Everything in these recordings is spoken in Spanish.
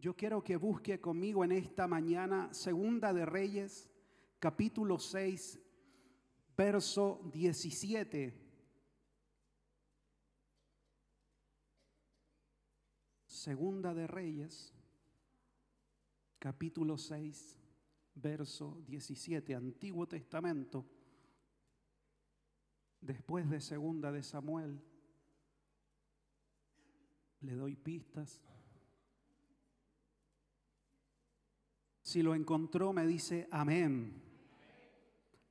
Yo quiero que busque conmigo en esta mañana Segunda de Reyes, capítulo 6, verso 17. Segunda de Reyes, capítulo 6, verso 17, Antiguo Testamento, después de Segunda de Samuel. Le doy pistas. Si lo encontró, me dice amén.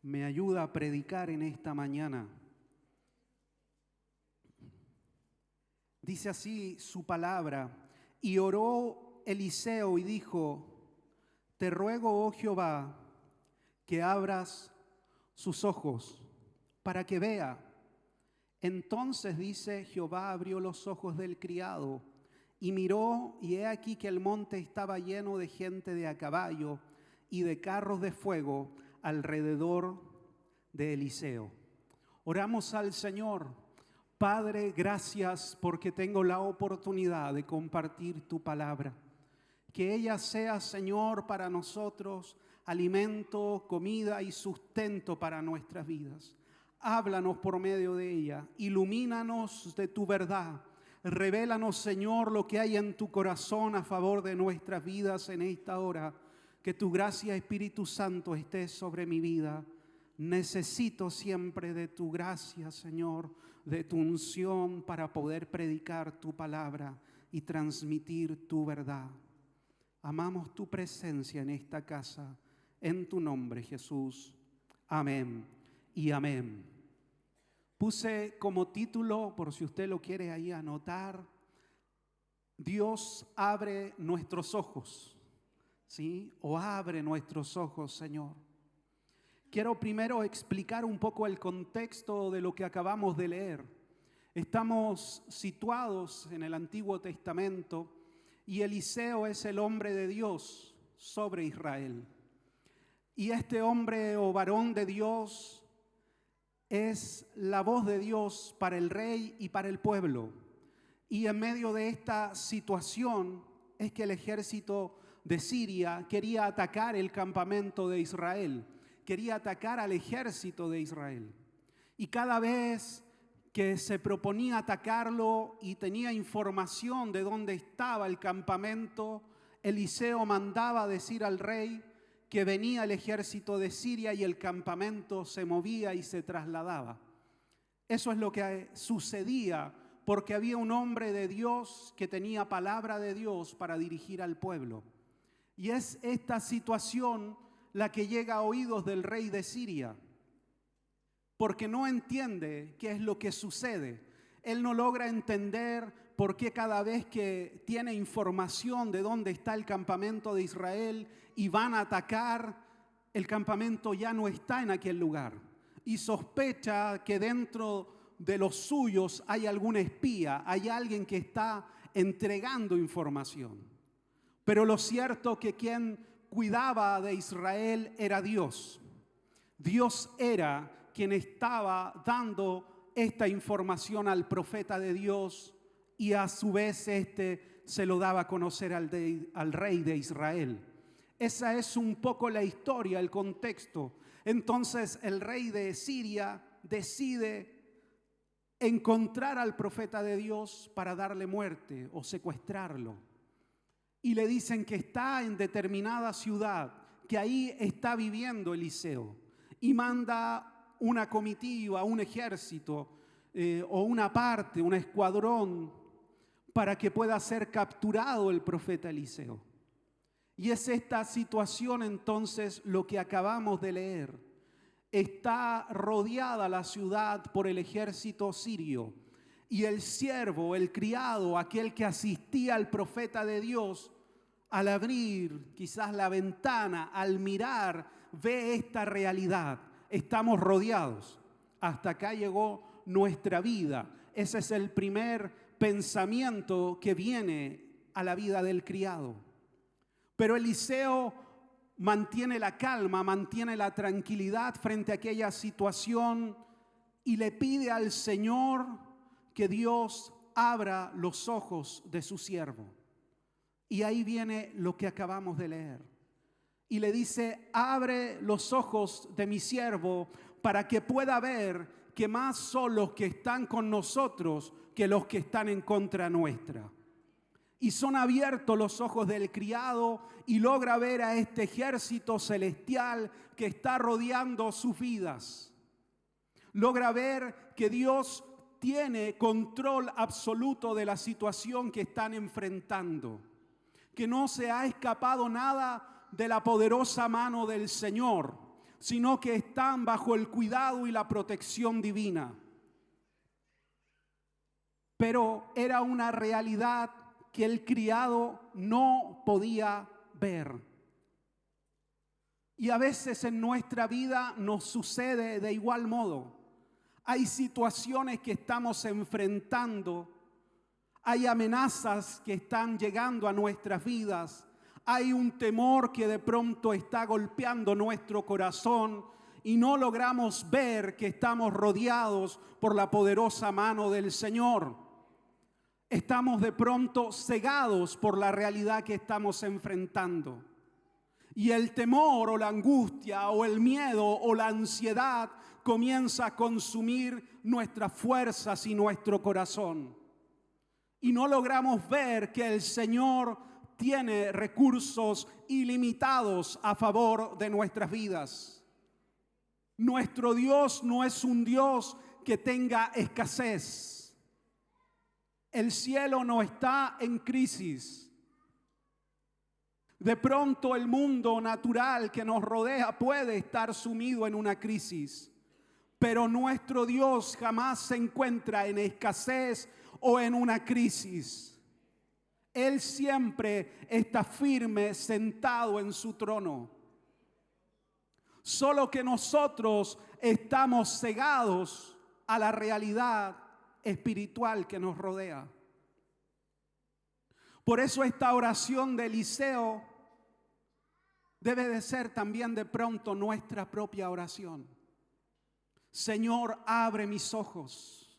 Me ayuda a predicar en esta mañana. Dice así su palabra: y oró Eliseo y dijo: te ruego, oh Jehová, que abras sus ojos para que vea. Entonces, dice, Jehová abrió los ojos del criado y miró, y he aquí que el monte estaba lleno de gente de a caballo y de carros de fuego alrededor de Eliseo. Oramos al Señor. Padre, gracias porque tengo la oportunidad de compartir tu palabra. Que ella sea, Señor, para nosotros alimento, comida y sustento para nuestras vidas. Háblanos por medio de ella, ilumínanos de tu verdad. Revélanos, Señor, lo que hay en tu corazón a favor de nuestras vidas en esta hora. Que tu gracia, Espíritu Santo, esté sobre mi vida. Necesito siempre de tu gracia, Señor, de tu unción para poder predicar tu palabra y transmitir tu verdad. Amamos tu presencia en esta casa, en tu nombre, Jesús. Amén y amén. Puse como título, por si usted lo quiere ahí anotar, Dios abre nuestros ojos, ¿sí? O abre nuestros ojos, Señor. Quiero primero explicar un poco el contexto de lo que acabamos de leer. Estamos situados en el Antiguo Testamento y Eliseo es el hombre de Dios sobre Israel. Y este hombre o varón de Dios es la voz de Dios para el rey y para el pueblo. Y en medio de esta situación es que el ejército de Siria quería atacar el campamento de Israel, quería atacar al ejército de Israel. Y cada vez que se proponía atacarlo y tenía información de dónde estaba el campamento, Eliseo mandaba decir al rey que venía el ejército de Siria y el campamento se movía y se trasladaba. Eso es lo que sucedía porque había un hombre de Dios que tenía palabra de Dios para dirigir al pueblo. Y es esta situación la que llega a oídos del rey de Siria, porque no entiende qué es lo que sucede. Él no logra entender por qué cada vez que tiene información de dónde está el campamento de Israel y van a atacar, el campamento ya no está en aquel lugar. Y sospecha que dentro de los suyos hay algún espía, hay alguien que está entregando información. Pero lo cierto que quien cuidaba de Israel era Dios. Dios era quien estaba dando esta información al profeta de Dios y a su vez se lo daba a conocer al rey de Israel. Esa es un poco la historia, el contexto. Entonces el rey de Siria decide encontrar al profeta de Dios para darle muerte o secuestrarlo. Y le dicen que está en determinada ciudad, que ahí está viviendo Eliseo. Y manda una comitiva, un ejército o una parte, un escuadrón para que pueda ser capturado el profeta Eliseo. Y es esta situación entonces lo que acabamos de leer. Está rodeada la ciudad por el ejército sirio y el siervo, el criado, aquel que asistía al profeta de Dios, al abrir quizás la ventana, al mirar, ve esta realidad. Estamos rodeados. Hasta acá llegó nuestra vida. Ese es el primer pensamiento que viene a la vida del criado. Pero Eliseo mantiene la calma, mantiene la tranquilidad frente a aquella situación y le pide al Señor que Dios abra los ojos de su siervo. Y ahí viene lo que acabamos de leer. Y le dice, abre los ojos de mi siervo para que pueda ver que más son los que están con nosotros que los que están en contra nuestra. Y son abiertos los ojos del criado y logra ver a este ejército celestial que está rodeando sus vidas. Logra ver que Dios tiene control absoluto de la situación que están enfrentando. Que no se ha escapado nada de la poderosa mano del Señor, sino que están bajo el cuidado y la protección divina. Pero era una realidad que el criado no podía ver. Y a veces en nuestra vida nos sucede de igual modo. Hay situaciones que estamos enfrentando, hay amenazas que están llegando a nuestras vidas, hay un temor que de pronto está golpeando nuestro corazón y no logramos ver que estamos rodeados por la poderosa mano del Señor. Estamos de pronto cegados por la realidad que estamos enfrentando. Y el temor o la angustia o el miedo o la ansiedad comienza a consumir nuestras fuerzas y nuestro corazón. Y no logramos ver que el Señor tiene recursos ilimitados a favor de nuestras vidas. Nuestro Dios no es un Dios que tenga escasez. El cielo no está en crisis. De pronto el mundo natural que nos rodea puede estar sumido en una crisis, pero nuestro Dios jamás se encuentra en escasez o en una crisis. Él siempre está firme, sentado en su trono. Solo que nosotros estamos cegados a la realidad espiritual que nos rodea. Por eso esta oración de Eliseo debe de ser también de pronto nuestra propia oración. Señor, abre mis ojos.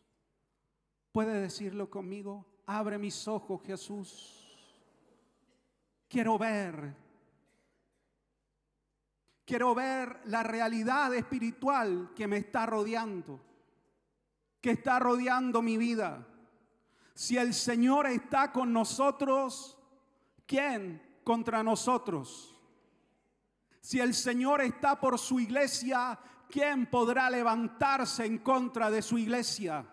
¿Puede decirlo conmigo? Abre mis ojos, Jesús. Quiero ver la realidad espiritual que me está rodeando, que está rodeando mi vida. Si el Señor está con nosotros, ¿quién contra nosotros? Si el Señor está por su iglesia, ¿quién podrá levantarse en contra de su iglesia?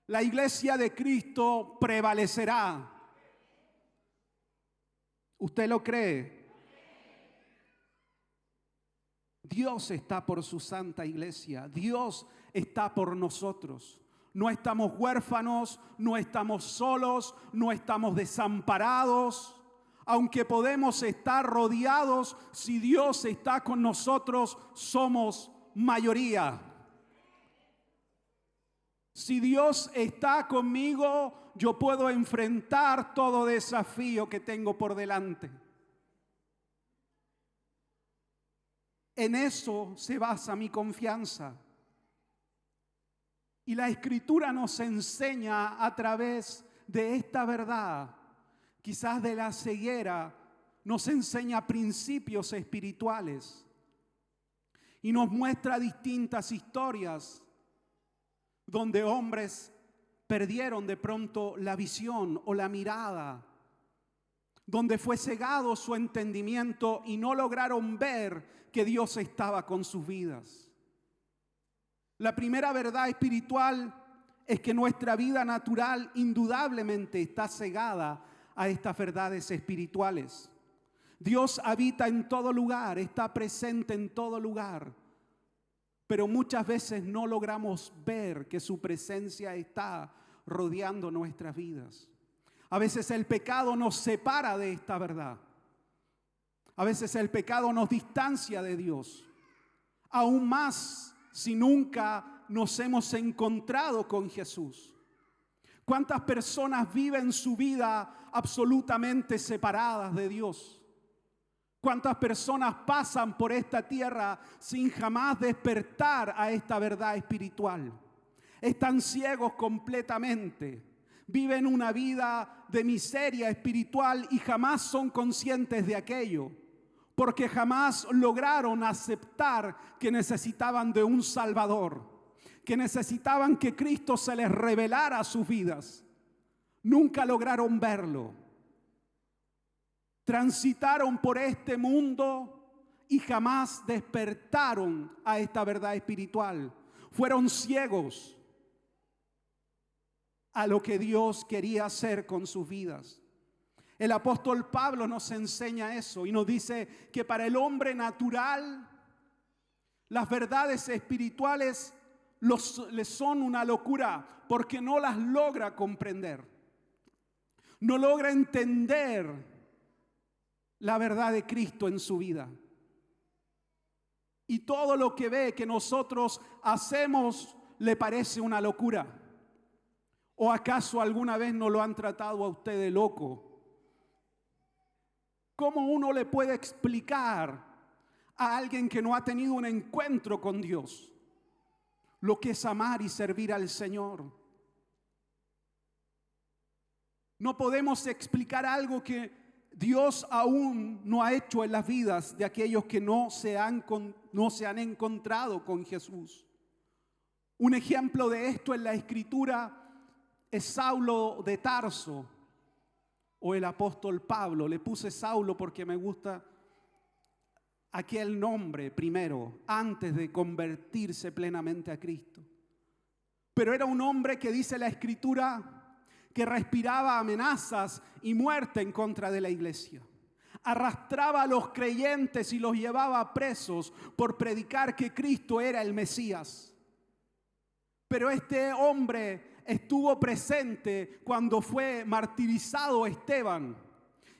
La iglesia de Cristo prevalecerá. ¿Usted lo cree? Dios está por su santa iglesia. Dios está por nosotros. No estamos huérfanos, no estamos solos, no estamos desamparados. Aunque podemos estar rodeados, si Dios está con nosotros, somos mayoría. Si Dios está conmigo, yo puedo enfrentar todo desafío que tengo por delante. En eso se basa mi confianza. Y la Escritura nos enseña a través de esta verdad, quizás de la ceguera, nos enseña principios espirituales y nos muestra distintas historias donde hombres perdieron de pronto la visión o la mirada, donde fue cegado su entendimiento y no lograron ver que Dios estaba con sus vidas. La primera verdad espiritual es que nuestra vida natural indudablemente está cegada a estas verdades espirituales. Dios habita en todo lugar, está presente en todo lugar, pero muchas veces no logramos ver que su presencia está rodeando nuestras vidas. A veces el pecado nos separa de esta verdad. A veces el pecado nos distancia de Dios. Aún más si nunca nos hemos encontrado con Jesús. ¿Cuántas personas viven su vida absolutamente separadas de Dios? ¿Cuántas personas pasan por esta tierra sin jamás despertar a esta verdad espiritual? Están ciegos completamente. Viven una vida de miseria espiritual y jamás son conscientes de aquello, porque jamás lograron aceptar que necesitaban de un Salvador, que necesitaban que Cristo se les revelara a sus vidas. Nunca lograron verlo. Transitaron por este mundo y jamás despertaron a esta verdad espiritual. Fueron ciegos a lo que Dios quería hacer con sus vidas. El apóstol Pablo nos enseña eso y nos dice que para el hombre natural las verdades espirituales le son una locura porque no las logra comprender. No logra entender la verdad de Cristo en su vida. Y todo lo que ve que nosotros hacemos le parece una locura. ¿O acaso alguna vez no lo han tratado a usted de loco? ¿Cómo uno le puede explicar a alguien que no ha tenido un encuentro con Dios lo que es amar y servir al Señor? No podemos explicar algo que Dios aún no ha hecho en las vidas de aquellos que no se han encontrado con Jesús. Un ejemplo de esto en la Escritura es Saulo de Tarso o el apóstol Pablo. Le puse Saulo porque me gusta aquel nombre primero, antes de convertirse plenamente a Cristo. Pero era un hombre que dice la Escritura que respiraba amenazas y muerte en contra de la iglesia. Arrastraba a los creyentes y los llevaba presos por predicar que Cristo era el Mesías. Pero este hombre estuvo presente cuando fue martirizado Esteban.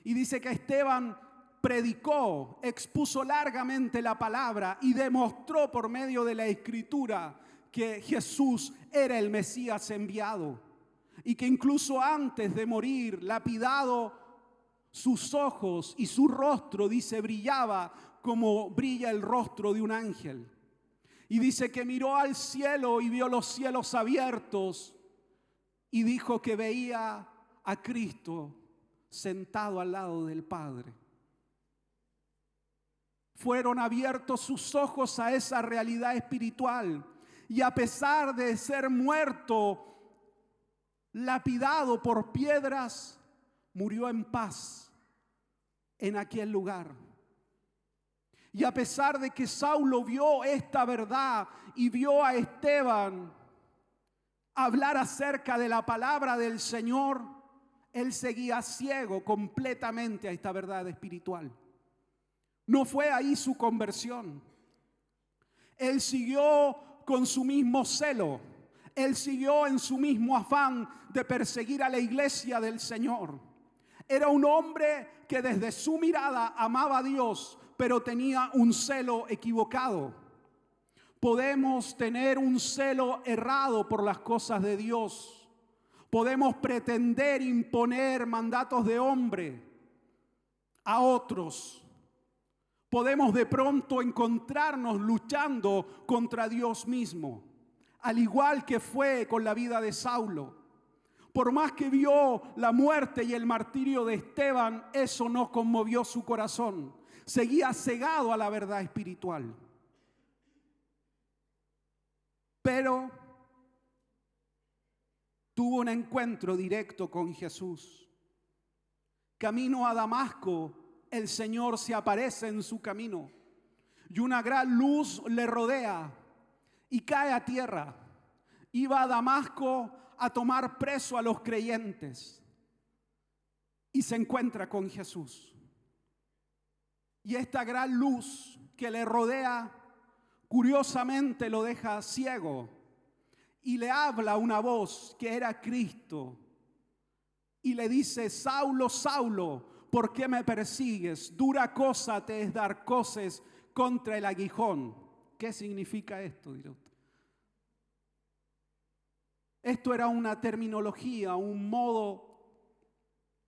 Y dice que Esteban predicó, expuso largamente la palabra y demostró por medio de la Escritura que Jesús era el Mesías enviado. Y que incluso antes de morir, lapidado, sus ojos y su rostro, dice, brillaba como brilla el rostro de un ángel. Y dice que miró al cielo y vio los cielos abiertos y dijo que veía a Cristo sentado al lado del Padre. Fueron abiertos sus ojos a esa realidad espiritual y a pesar de ser muerto, lapidado por piedras, murió en paz en aquel lugar. Y a pesar de que Saulo vio esta verdad y vio a Esteban hablar acerca de la palabra del Señor, él seguía ciego completamente a esta verdad espiritual. No fue ahí su conversión. Él siguió con su mismo celo. Él siguió en su mismo afán de perseguir a la iglesia del Señor. Era un hombre que desde su mirada amaba a Dios, pero tenía un celo equivocado. Podemos tener un celo errado por las cosas de Dios. Podemos pretender imponer mandatos de hombre a otros. Podemos de pronto encontrarnos luchando contra Dios mismo, al igual que fue con la vida de Saulo. Por más que vio la muerte y el martirio de Esteban, eso no conmovió su corazón. Seguía cegado a la verdad espiritual. Pero tuvo un encuentro directo con Jesús. Camino a Damasco, el Señor se aparece en su camino y una gran luz le rodea y cae a tierra. Iba a Damasco a tomar preso a los creyentes y se encuentra con Jesús. Y esta gran luz que le rodea, curiosamente lo deja ciego y le habla una voz que era Cristo y le dice: Saulo, Saulo, ¿por qué me persigues? Dura cosa te es dar coces contra el aguijón. ¿Qué significa esto? Dirá usted. Esto era una terminología, un modo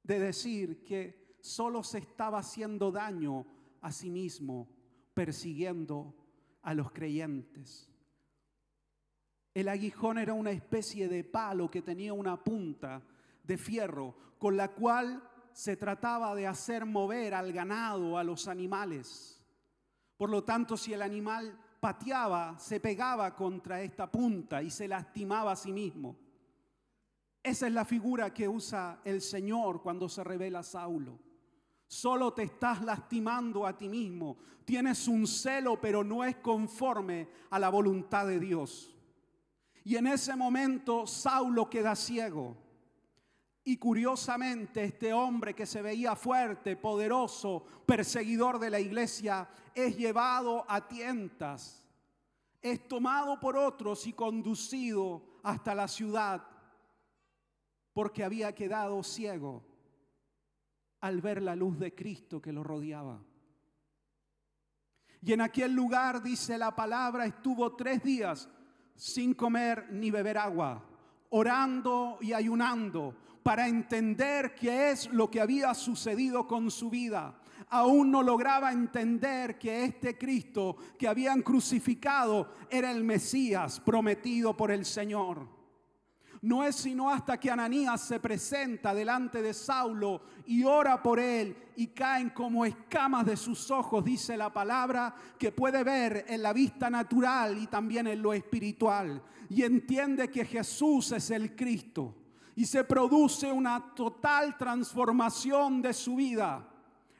de decir que solo se estaba haciendo daño a sí mismo, persiguiendo a los creyentes. El aguijón era una especie de palo que tenía una punta de fierro, con la cual se trataba de hacer mover al ganado, a los animales. Por lo tanto, si el animal pateaba, se pegaba contra esta punta y se lastimaba a sí mismo. Esa es la figura que usa el Señor cuando se revela a Saulo. Solo te estás lastimando a ti mismo. Tienes un celo, pero no es conforme a la voluntad de Dios. Y en ese momento Saulo queda ciego. Y curiosamente este hombre que se veía fuerte, poderoso, perseguidor de la iglesia, es llevado a tientas. Es tomado por otros y conducido hasta la ciudad porque había quedado ciego al ver la luz de Cristo que lo rodeaba. Y en aquel lugar, dice la palabra, estuvo 3 días sin comer ni beber agua, orando y ayunando para entender qué es lo que había sucedido con su vida. Aún no lograba entender que este Cristo que habían crucificado era el Mesías prometido por el Señor. No es sino hasta que Ananías se presenta delante de Saulo y ora por él y caen como escamas de sus ojos, dice la palabra, que puede ver en la vista natural y también en lo espiritual. Y entiende que Jesús es el Cristo. Y se produce una total transformación de su vida.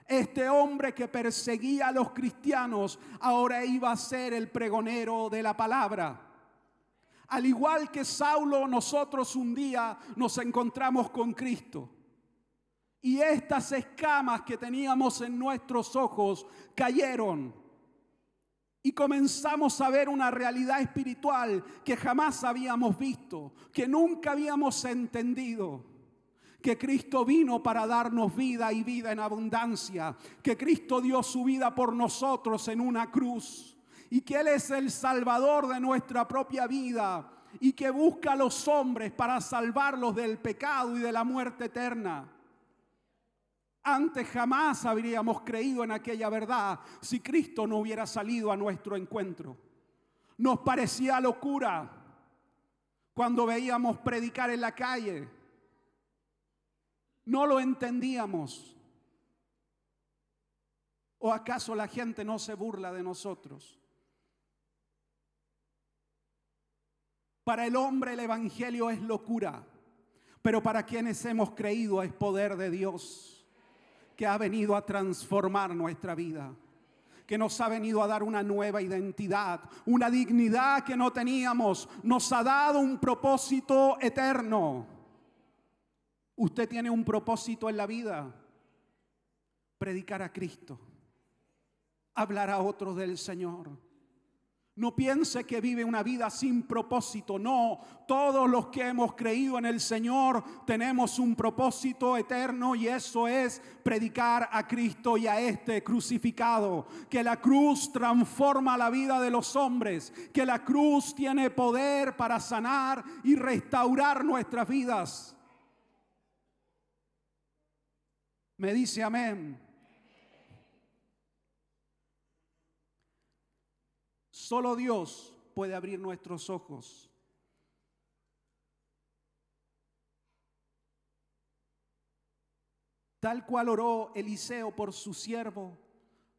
Este hombre que perseguía a los cristianos ahora iba a ser el pregonero de la palabra. Al igual que Saulo, nosotros un día nos encontramos con Cristo. Y estas escamas que teníamos en nuestros ojos cayeron. Y comenzamos a ver una realidad espiritual que jamás habíamos visto, que nunca habíamos entendido. Que Cristo vino para darnos vida y vida en abundancia. Que Cristo dio su vida por nosotros en una cruz. Y que Él es el Salvador de nuestra propia vida y que busca a los hombres para salvarlos del pecado y de la muerte eterna. Antes jamás habríamos creído en aquella verdad si Cristo no hubiera salido a nuestro encuentro. Nos parecía locura cuando veíamos predicar en la calle. No lo entendíamos. ¿O acaso la gente no se burla de nosotros? Para el hombre el evangelio es locura, pero para quienes hemos creído es poder de Dios, que ha venido a transformar nuestra vida, que nos ha venido a dar una nueva identidad, una dignidad que no teníamos, nos ha dado un propósito eterno. Usted tiene un propósito en la vida: predicar a Cristo, hablar a otros del Señor. No piense que vive una vida sin propósito. No, todos los que hemos creído en el Señor tenemos un propósito eterno y eso es predicar a Cristo y a este crucificado. Que la cruz transforma la vida de los hombres, que la cruz tiene poder para sanar y restaurar nuestras vidas. Me dice amén. Solo Dios puede abrir nuestros ojos. Tal cual oró Eliseo por su siervo,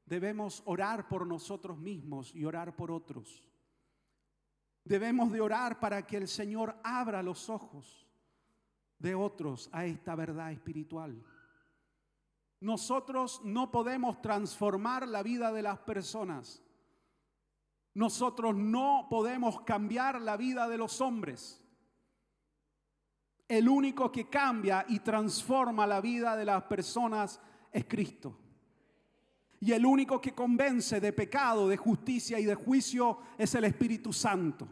debemos orar por nosotros mismos y orar por otros. Debemos de orar para que el Señor abra los ojos de otros a esta verdad espiritual. Nosotros no podemos transformar la vida de las personas. Nosotros no podemos cambiar la vida de los hombres. El único que cambia y transforma la vida de las personas es Cristo. Y el único que convence de pecado, de justicia y de juicio es el Espíritu Santo.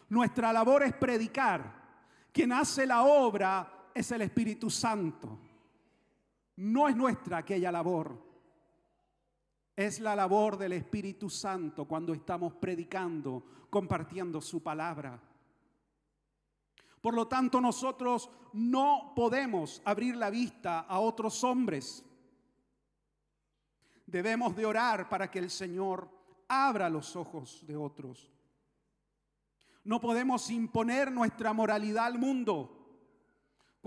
Nuestra labor es predicar. Quien hace la obra es el Espíritu Santo. No es nuestra aquella labor. Es la labor del Espíritu Santo cuando estamos predicando, compartiendo su palabra. Por lo tanto, nosotros no podemos abrir la vista a otros hombres. Debemos de orar para que el Señor abra los ojos de otros. No podemos imponer nuestra moralidad al mundo.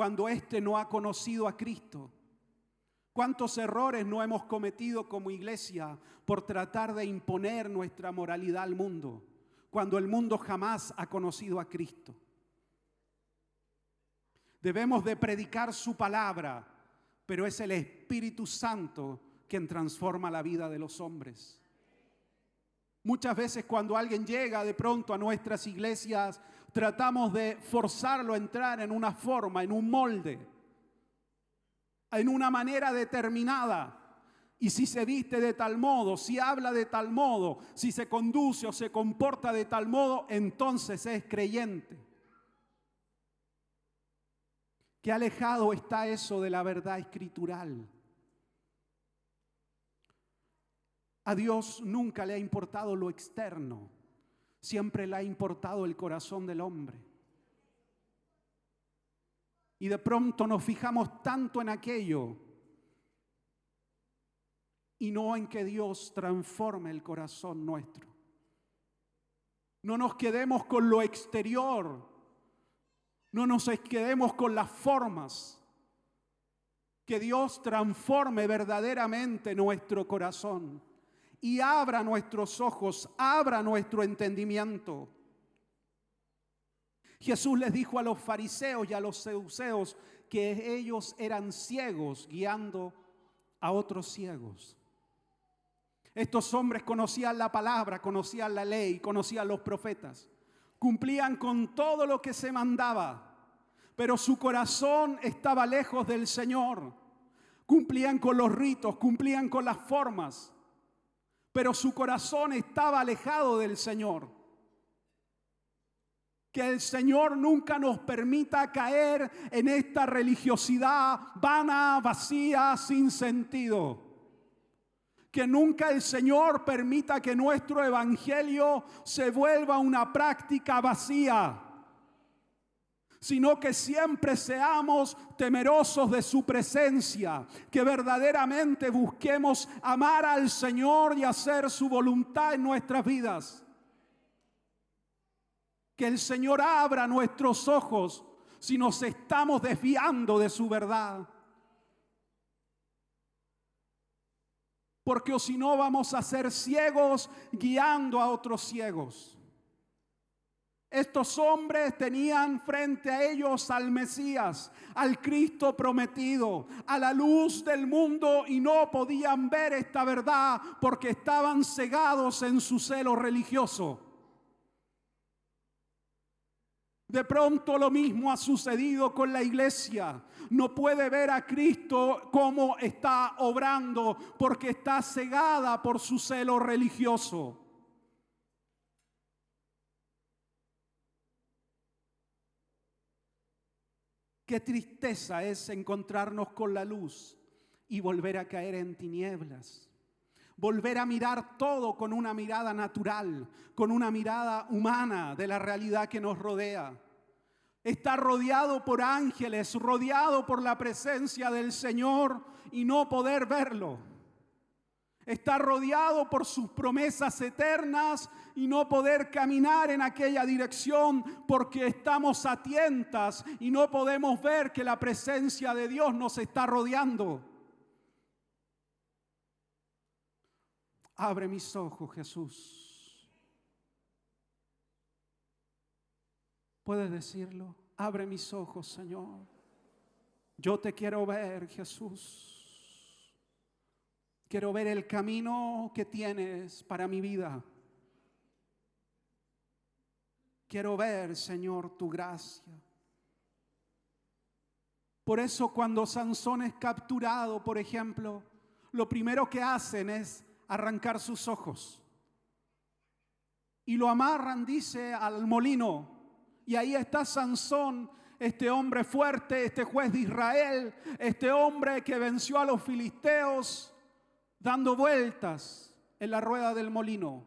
cuando éste no ha conocido a Cristo? ¿Cuántos errores no hemos cometido como iglesia por tratar de imponer nuestra moralidad al mundo, cuando el mundo jamás ha conocido a Cristo? Debemos de predicar su palabra, pero es el Espíritu Santo quien transforma la vida de los hombres. Muchas veces cuando alguien llega de pronto a nuestras iglesias, tratamos de forzarlo a entrar en una forma, en un molde, en una manera determinada. Y si se viste de tal modo, si habla de tal modo, si se conduce o se comporta de tal modo, entonces es creyente. Qué alejado está eso de la verdad escritural. A Dios nunca le ha importado lo externo, siempre le ha importado el corazón del hombre. Y de pronto nos fijamos tanto en aquello y no en que Dios transforme el corazón nuestro. No nos quedemos con lo exterior, no nos quedemos con las formas. Que Dios transforme verdaderamente nuestro corazón y abra nuestros ojos, abra nuestro entendimiento. Jesús les dijo a los fariseos y a los saduceos que ellos eran ciegos guiando a otros ciegos. Estos hombres conocían la palabra, conocían la ley, conocían los profetas, cumplían con todo lo que se mandaba, pero su corazón estaba lejos del Señor. Cumplían con los ritos, cumplían con las formas, pero su corazón estaba alejado del Señor. Que el Señor nunca nos permita caer en esta religiosidad vana, vacía, sin sentido. Que nunca el Señor permita que nuestro evangelio se vuelva una práctica vacía, sino que siempre seamos temerosos de su presencia, que verdaderamente busquemos amar al Señor y hacer su voluntad en nuestras vidas. Que el Señor abra nuestros ojos si nos estamos desviando de su verdad. Porque o si no vamos a ser ciegos guiando a otros ciegos. Estos hombres tenían frente a ellos al Mesías, al Cristo prometido, a la luz del mundo, y no podían ver esta verdad porque estaban cegados en su celo religioso. De pronto lo mismo ha sucedido con la iglesia. No puede ver a Cristo cómo está obrando porque está cegada por su celo religioso. Qué tristeza es encontrarnos con la luz y volver a caer en tinieblas. Volver a mirar todo con una mirada natural, con una mirada humana de la realidad que nos rodea. Estar rodeado por ángeles, rodeado por la presencia del Señor y no poder verlo. Estar rodeado por sus promesas eternas y no poder caminar en aquella dirección porque estamos a tientas y no podemos ver que la presencia de Dios nos está rodeando. Abre mis ojos, Jesús. ¿Puedes decirlo? Abre mis ojos, Señor. Yo te quiero ver, Jesús. Quiero ver el camino que tienes para mi vida. Quiero ver, Señor, tu gracia. Por eso cuando Sansón es capturado, por ejemplo, lo primero que hacen es arrancar sus ojos y lo amarran, dice, al molino, y ahí está Sansón, este hombre fuerte, este juez de Israel, este hombre que venció a los filisteos, dando vueltas en la rueda del molino,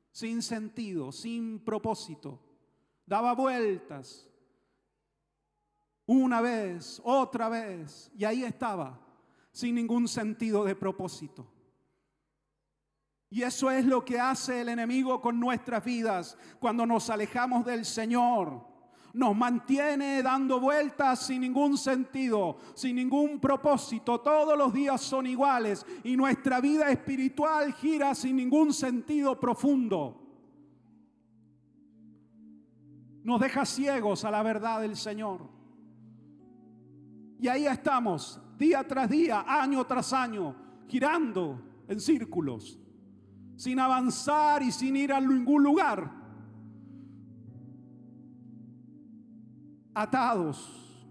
sin sentido, sin propósito. Daba vueltas una vez, otra vez, y ahí estaba, sin ningún sentido de propósito. Y eso es lo que hace el enemigo con nuestras vidas cuando nos alejamos del Señor. nos mantiene dando vueltas sin ningún sentido, sin ningún propósito. Todos los días son iguales y nuestra vida espiritual gira sin ningún sentido profundo. Nos deja ciegos a la verdad del Señor. Y ahí estamos, día tras día, año tras año, girando en círculos, sin avanzar y sin ir a ningún lugar. Atados.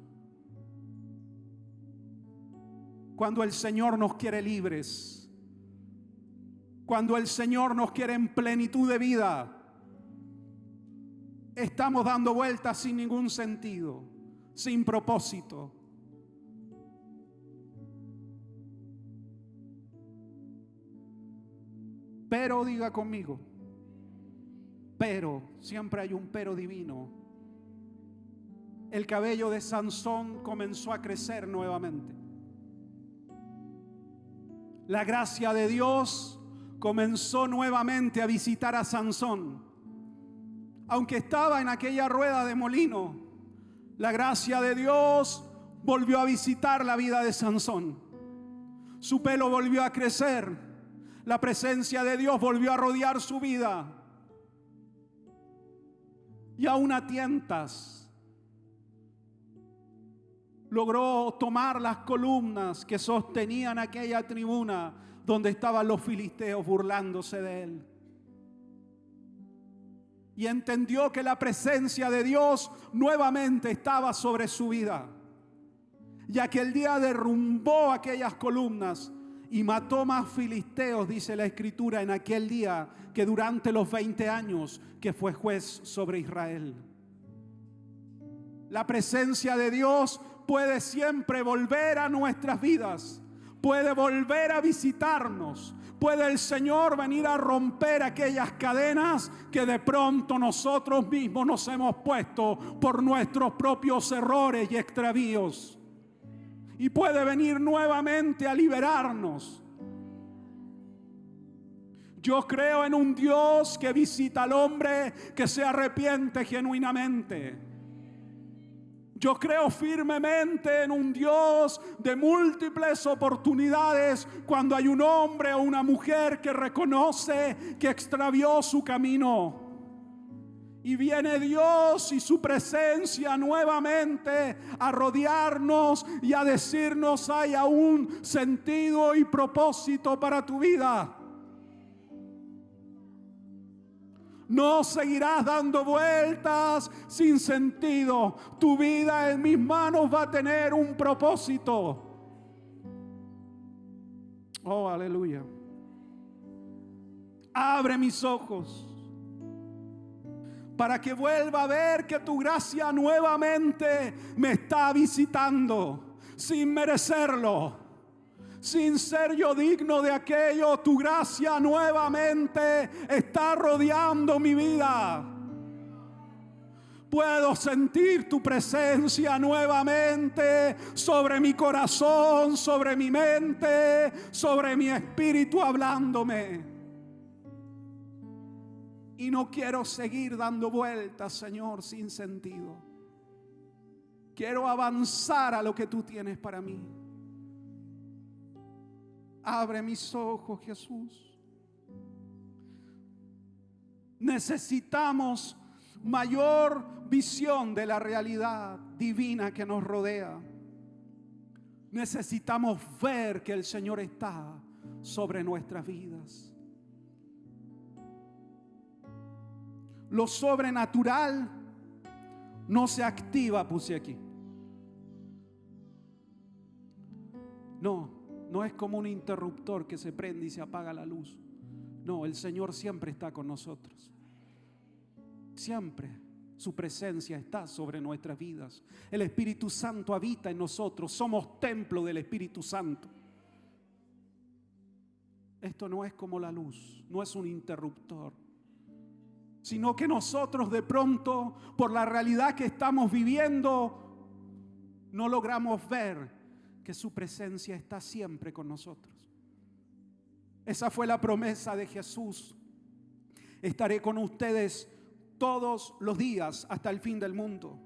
Cuando el Señor nos quiere libres, cuando el Señor nos quiere en plenitud de vida, estamos dando vueltas sin ningún sentido, sin propósito. Pero, diga conmigo, pero, siempre hay un pero divino. El cabello de Sansón comenzó a crecer nuevamente. La gracia de Dios comenzó nuevamente a visitar a Sansón. Aunque estaba en aquella rueda de molino, la gracia de Dios volvió a visitar la vida de Sansón. Su pelo volvió a crecer. La presencia de Dios volvió a rodear su vida. Y aún a tientas logró tomar las columnas que sostenían aquella tribuna donde estaban los filisteos burlándose de él. Y entendió que la presencia de Dios nuevamente estaba sobre su vida. Y aquel día derrumbó aquellas columnas y mató más filisteos, dice la Escritura, en aquel día que durante los 20 años que fue juez sobre Israel. La presencia de Dios puede siempre volver a nuestras vidas, puede volver a visitarnos. Puede el Señor venir a romper aquellas cadenas que de pronto nosotros mismos nos hemos puesto por nuestros propios errores y extravíos. Y puede venir nuevamente a liberarnos. Yo creo en un Dios que visita al hombre que se arrepiente genuinamente. Yo creo firmemente en un Dios de múltiples oportunidades cuando hay un hombre o una mujer que reconoce que extravió su camino. Y viene Dios y su presencia nuevamente a rodearnos y a decirnos: hay aún sentido y propósito para tu vida. No seguirás dando vueltas sin sentido. Tu vida en mis manos va a tener un propósito. Oh, aleluya. Abre mis ojos para que vuelva a ver que tu gracia nuevamente me está visitando sin merecerlo. Sin ser yo digno de aquello, tu gracia nuevamente está rodeando mi vida. Puedo sentir tu presencia nuevamente sobre mi corazón, sobre mi mente, sobre mi espíritu hablándome. Y no quiero seguir dando vueltas, Señor, sin sentido. Quiero avanzar a lo que tú tienes para mí. Abre mis ojos, Jesús. Necesitamos mayor visión de la realidad divina que nos rodea. Necesitamos ver que el Señor está sobre nuestras vidas. Lo sobrenatural no se activa, puse aquí. No es como un interruptor que se prende y se apaga la luz. No, el Señor siempre está con nosotros. Siempre su presencia está sobre nuestras vidas. El Espíritu Santo habita en nosotros. Somos templo del Espíritu Santo. Esto no es como la luz, no es un interruptor, sino que nosotros de pronto, por la realidad que estamos viviendo, no logramos ver que su presencia está siempre con nosotros. Esa fue la promesa de Jesús. Estaré con ustedes todos los días hasta el fin del mundo.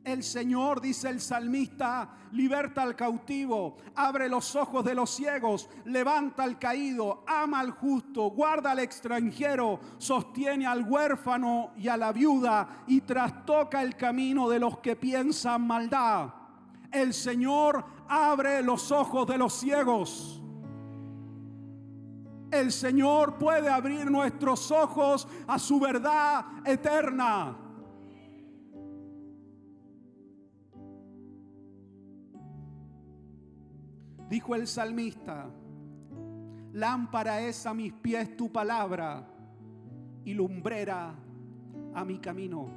El Señor, dice el salmista, liberta al cautivo, abre los ojos de los ciegos, levanta al caído, ama al justo, guarda al extranjero, sostiene al huérfano y a la viuda y trastoca el camino de los que piensan maldad. El Señor abre los ojos de los ciegos. El Señor puede abrir nuestros ojos a su verdad eterna. Dijo el salmista: lámpara es a mis pies tu palabra y lumbrera a mi camino.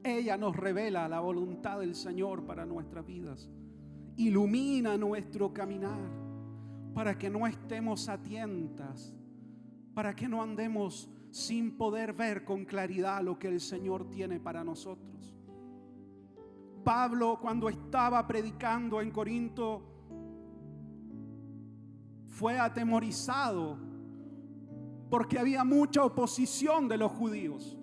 Ella nos revela la voluntad del Señor para nuestras vidas. Ilumina nuestro caminar para que no estemos a tientas, para que no andemos sin poder ver con claridad lo que el Señor tiene para nosotros. Pablo, cuando estaba predicando en Corinto, fue atemorizado porque había mucha oposición de los judíos.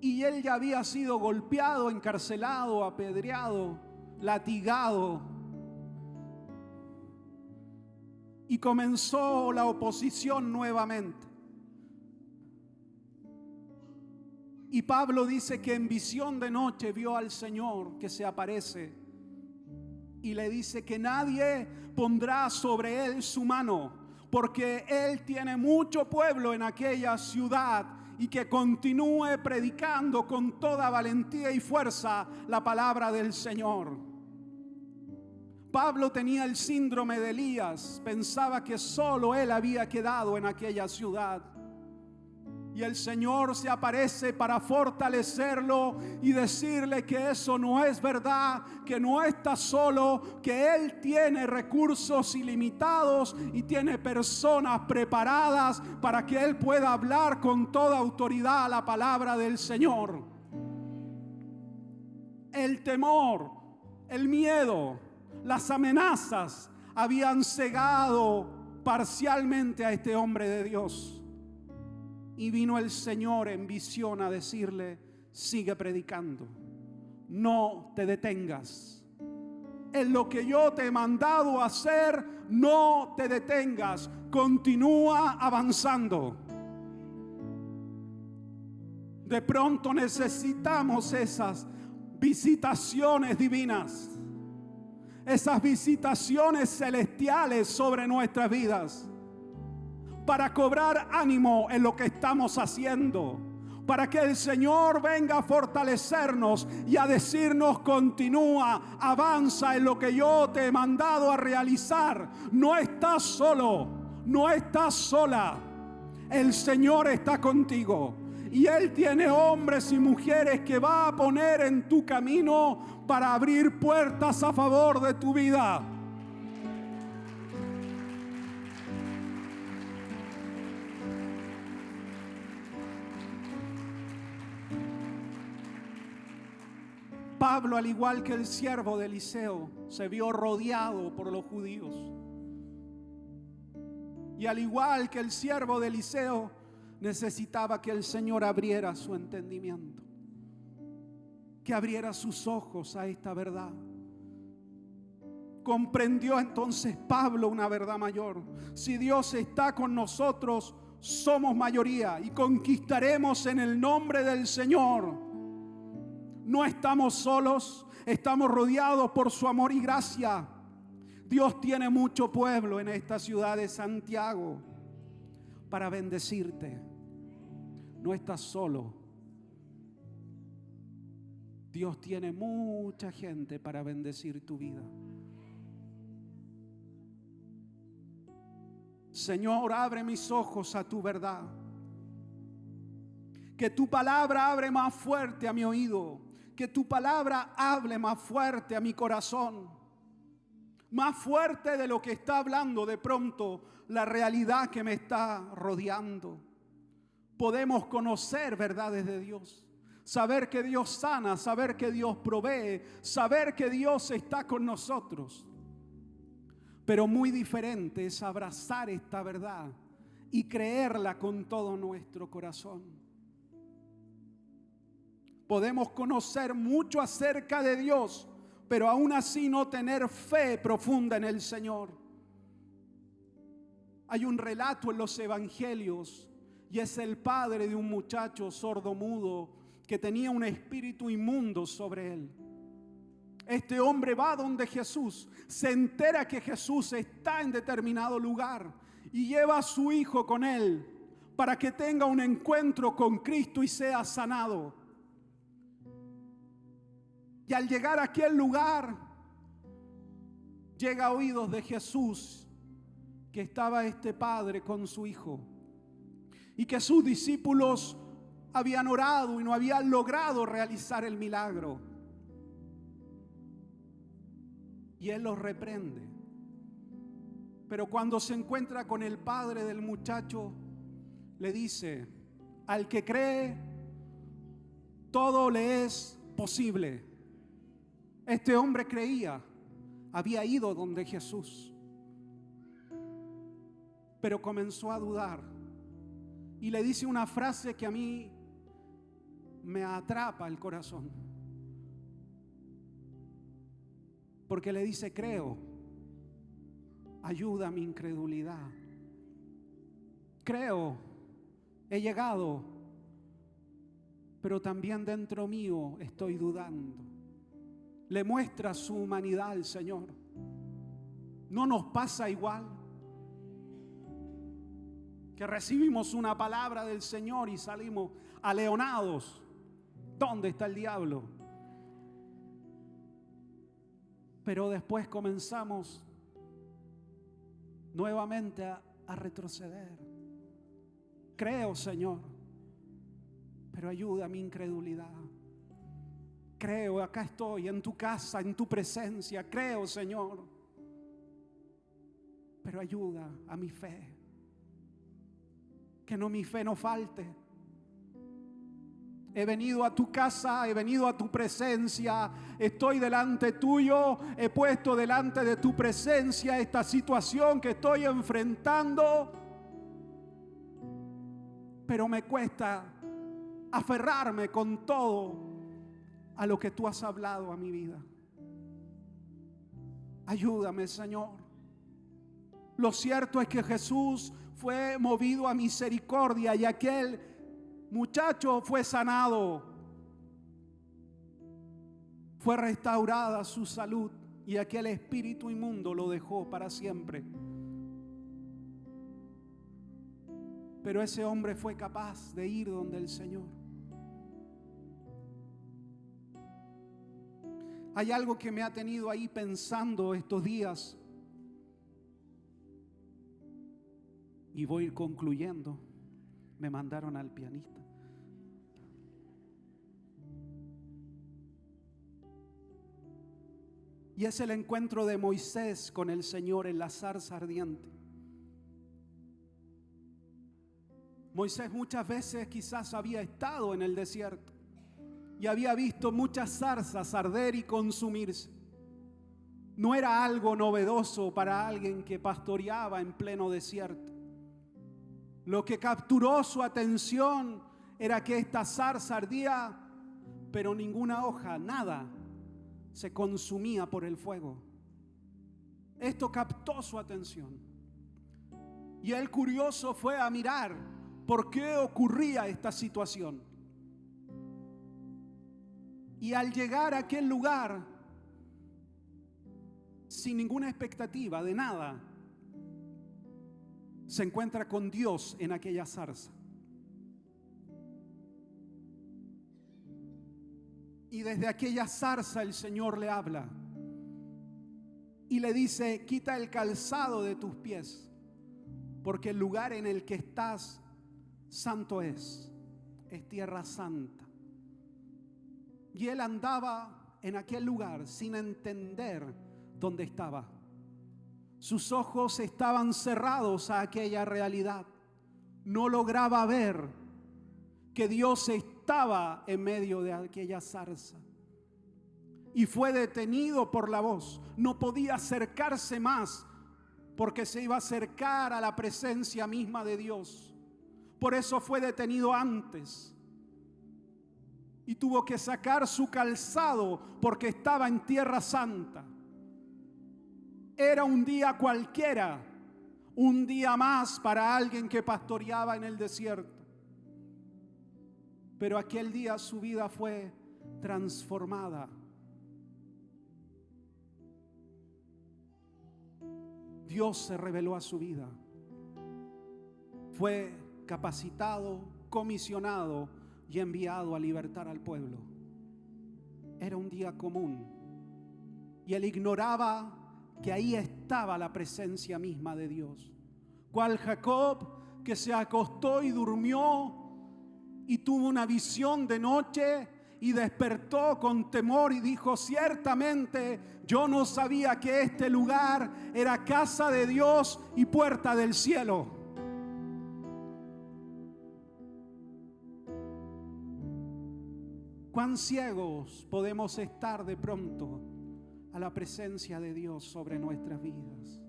Y él ya había sido golpeado, encarcelado, apedreado, latigado. Y comenzó la oposición nuevamente. Y Pablo dice que en visión de noche vio al Señor que se aparece y le dice que nadie pondrá sobre él su mano, porque él tiene mucho pueblo en aquella ciudad, y que continúe predicando con toda valentía y fuerza la palabra del Señor. Pablo tenía el síndrome de Elías, pensaba que solo él había quedado en aquella ciudad. Y el Señor se aparece para fortalecerlo y decirle que eso no es verdad, que no está solo, que Él tiene recursos ilimitados y tiene personas preparadas para que Él pueda hablar con toda autoridad la palabra del Señor. El temor, el miedo, las amenazas habían cegado parcialmente a este hombre de Dios. Y vino el Señor en visión a decirle: sigue predicando, no te detengas. En lo que yo te he mandado a hacer, no te detengas, continúa avanzando. De pronto necesitamos esas visitaciones divinas, esas visitaciones celestiales sobre nuestras vidas, para cobrar ánimo en lo que estamos haciendo, para que el Señor venga a fortalecernos y a decirnos: continúa, avanza en lo que yo te he mandado a realizar. No estás solo, no estás sola. El Señor está contigo y Él tiene hombres y mujeres que va a poner en tu camino para abrir puertas a favor de tu vida. Pablo, al igual que el siervo de Eliseo, se vio rodeado por los judíos. Y al igual que el siervo de Eliseo, necesitaba que el Señor abriera su entendimiento, que abriera sus ojos a esta verdad. Comprendió entonces Pablo una verdad mayor: si Dios está con nosotros, somos mayoría y conquistaremos en el nombre del Señor. No estamos solos, estamos rodeados por su amor y gracia. Dios tiene mucho pueblo en esta ciudad de Santiago para bendecirte. No estás solo. Dios tiene mucha gente para bendecir tu vida. Señor, abre mis ojos a tu verdad. Que tu palabra abre más fuerte a mi oído. Que tu palabra hable más fuerte a mi corazón. Más fuerte de lo que está hablando de pronto la realidad que me está rodeando. Podemos conocer verdades de Dios. Saber que Dios sana, saber que Dios provee, saber que Dios está con nosotros. Pero muy diferente es abrazar esta verdad y creerla con todo nuestro corazón. Podemos conocer mucho acerca de Dios, pero aún así no tener fe profunda en el Señor. Hay un relato en los evangelios y es el padre de un muchacho sordomudo que tenía un espíritu inmundo sobre él. Este hombre va donde Jesús, se entera que Jesús está en determinado lugar y lleva a su hijo con él para que tenga un encuentro con Cristo y sea sanado. Y al llegar a aquel lugar, llega a oídos de Jesús que estaba este padre con su hijo y que sus discípulos habían orado y no habían logrado realizar el milagro. Y él los reprende. Pero cuando se encuentra con el padre del muchacho, le dice: al que cree, todo le es posible. Este hombre creía, había ido donde Jesús, pero comenzó a dudar y le dice una frase que a mí me atrapa el corazón, porque le dice: creo, ayuda a mi incredulidad. Creo, he llegado, pero también dentro mío estoy dudando. Le muestra su humanidad al Señor. ¿No nos pasa igual? Que recibimos una palabra del Señor y salimos aleonados. ¿Dónde está el diablo? Pero después comenzamos nuevamente a retroceder. Creo, Señor, pero ayuda a mi incredulidad. Creo, acá estoy, en tu casa, en tu presencia. Creo, Señor, pero ayuda a mi fe. Que mi fe no falte. He venido a tu casa, he venido a tu presencia, estoy delante tuyo, he puesto delante de tu presencia esta situación que estoy enfrentando, pero me cuesta aferrarme con todo a lo que tú has hablado a mi vida. Ayúdame, Señor. Lo cierto es que Jesús fue movido a misericordia y aquel muchacho fue sanado. Fue restaurada su salud y aquel espíritu inmundo lo dejó para siempre. Pero ese hombre fue capaz de ir donde el Señor. Hay algo que me ha tenido ahí pensando estos días y voy a ir concluyendo. Me mandaron al pianista. Y es el encuentro de Moisés con el Señor en la zarza ardiente. Moisés muchas veces quizás había estado en el desierto y había visto muchas zarzas arder y consumirse. No era algo novedoso para alguien que pastoreaba en pleno desierto. Lo que capturó su atención era que esta zarza ardía, pero ninguna hoja, nada, se consumía por el fuego. Esto captó su atención. Y él, curioso, fue a mirar por qué ocurría esta situación. Y al llegar a aquel lugar, sin ninguna expectativa de nada, se encuentra con Dios en aquella zarza. Y desde aquella zarza el Señor le habla y le dice: quita el calzado de tus pies, porque el lugar en el que estás santo es tierra santa. Y él andaba en aquel lugar sin entender dónde estaba. Sus ojos estaban cerrados a aquella realidad. No lograba ver que Dios estaba en medio de aquella zarza. Y fue detenido por la voz. No podía acercarse más porque se iba a acercar a la presencia misma de Dios. Por eso fue detenido antes. y tuvo que sacar su calzado porque estaba en Tierra Santa. Era un día cualquiera, un día más para alguien que pastoreaba en el desierto. Pero aquel día su vida fue transformada. Dios se reveló a su vida. Fue capacitado, comisionado y enviado a libertar al pueblo. Era un día común y él ignoraba que ahí estaba la presencia misma de Dios. Cual Jacob que se acostó y durmió y tuvo una visión de noche y despertó con temor y dijo: ciertamente yo no sabía que este lugar era casa de Dios y puerta del cielo. ¿Cuán ciegos podemos estar de pronto a la presencia de Dios sobre nuestras vidas?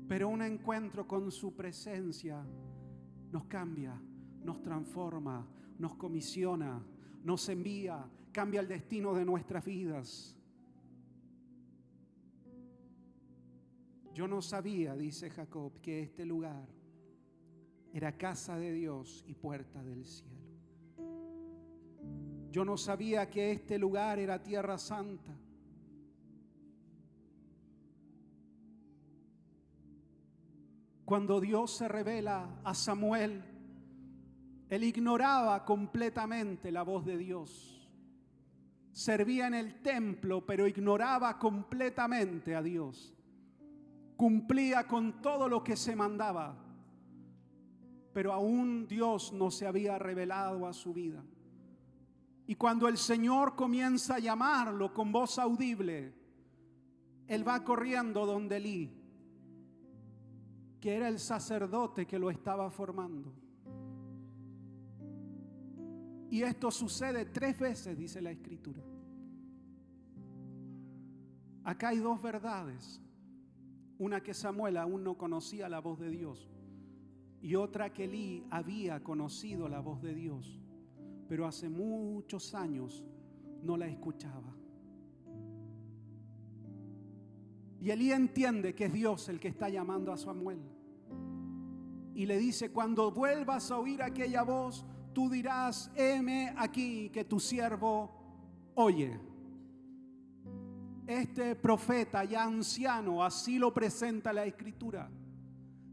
Pero un encuentro con su presencia nos cambia, nos transforma, nos comisiona, nos envía, cambia el destino de nuestras vidas. Yo no sabía, dice Jacob, que este lugar era casa de Dios y puerta del cielo. Yo no sabía que este lugar era Tierra Santa. Cuando Dios se revela a Samuel, él ignoraba completamente la voz de Dios. Servía en el templo, pero ignoraba completamente a Dios. Cumplía con todo lo que se mandaba, pero aún Dios no se había revelado a su vida. Y cuando el Señor comienza a llamarlo con voz audible, él va corriendo donde Elí, que era el sacerdote que lo estaba formando. Y esto sucede 3 veces, dice la Escritura. Acá hay 2 verdades. Una, que Samuel aún no conocía la voz de Dios, y otra, que Elí había conocido la voz de Dios, pero hace muchos años no la escuchaba. Y Elí entiende que es Dios el que está llamando a Samuel. Y le dice: cuando vuelvas a oír aquella voz, tú dirás: heme aquí, que tu siervo oye. Este profeta ya anciano, así lo presenta la Escritura,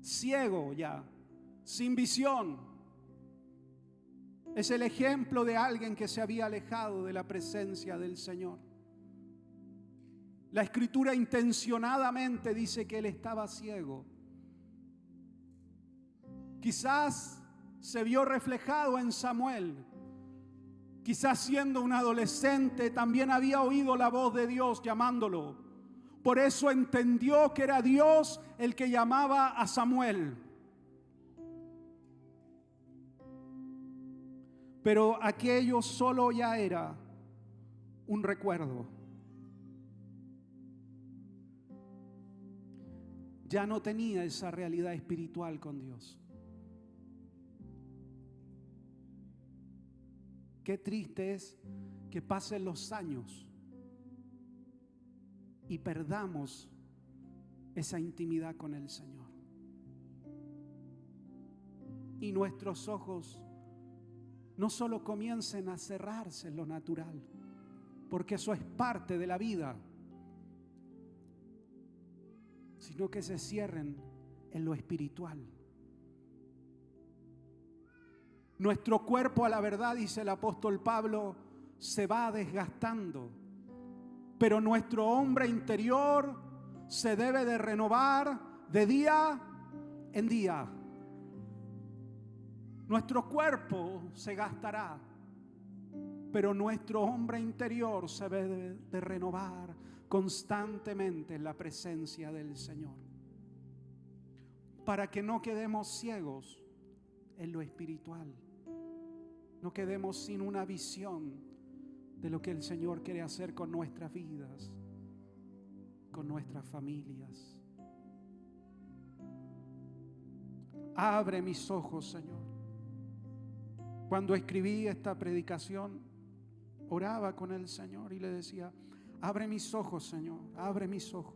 ciego ya, sin visión, es el ejemplo de alguien que se había alejado de la presencia del Señor. La Escritura intencionadamente dice que él estaba ciego. Quizás se vio reflejado en Samuel. Quizás siendo un adolescente también había oído la voz de Dios llamándolo. Por eso entendió que era Dios el que llamaba a Samuel. Pero aquello solo ya era un recuerdo. Ya no tenía esa realidad espiritual con Dios. Qué triste es que pasen los años y perdamos esa intimidad con el Señor. Y nuestros ojos no solo comiencen a cerrarse en lo natural, porque eso es parte de la vida, sino que se cierren en lo espiritual. Nuestro cuerpo, a la verdad, dice el apóstol Pablo, se va desgastando, pero nuestro hombre interior se debe de renovar de día en día. Nuestro cuerpo se gastará, pero nuestro hombre interior se debe de renovar constantemente en la presencia del Señor, para que no quedemos ciegos en lo espiritual. No quedemos sin una visión de lo que el Señor quiere hacer con nuestras vidas, con nuestras familias. Abre mis ojos, Señor. Cuando escribí esta predicación, oraba con el Señor y le decía: abre mis ojos, Señor, abre mis ojos.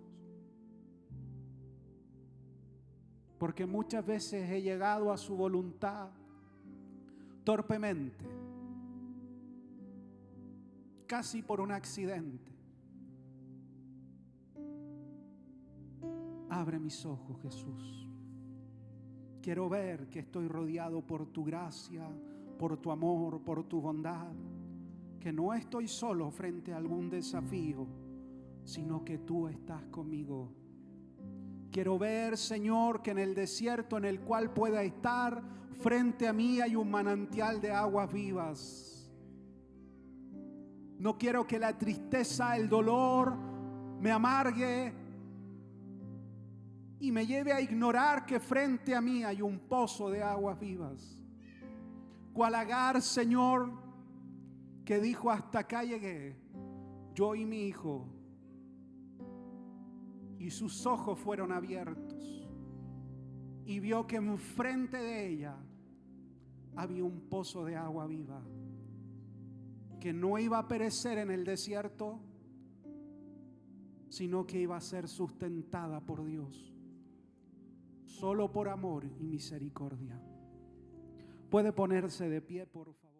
Porque muchas veces he llegado a su voluntad torpemente, casi por un accidente. Abre mis ojos, Jesús. Quiero ver que estoy rodeado por tu gracia, por tu amor, por tu bondad. Que no estoy solo frente a algún desafío, sino que tú estás conmigo. Quiero ver, Señor, que en el desierto en el cual pueda estar, frente a mí hay un manantial de aguas vivas. No quiero que la tristeza, el dolor me amargue y me lleve a ignorar que frente a mí hay un pozo de aguas vivas. Cual Agar, Señor, que dijo: hasta acá llegué, yo y mi hijo. Y sus ojos fueron abiertos y vio que enfrente de ella había un pozo de agua viva, que no iba a perecer en el desierto, sino que iba a ser sustentada por Dios, solo por amor y misericordia. Puede ponerse de pie, por favor.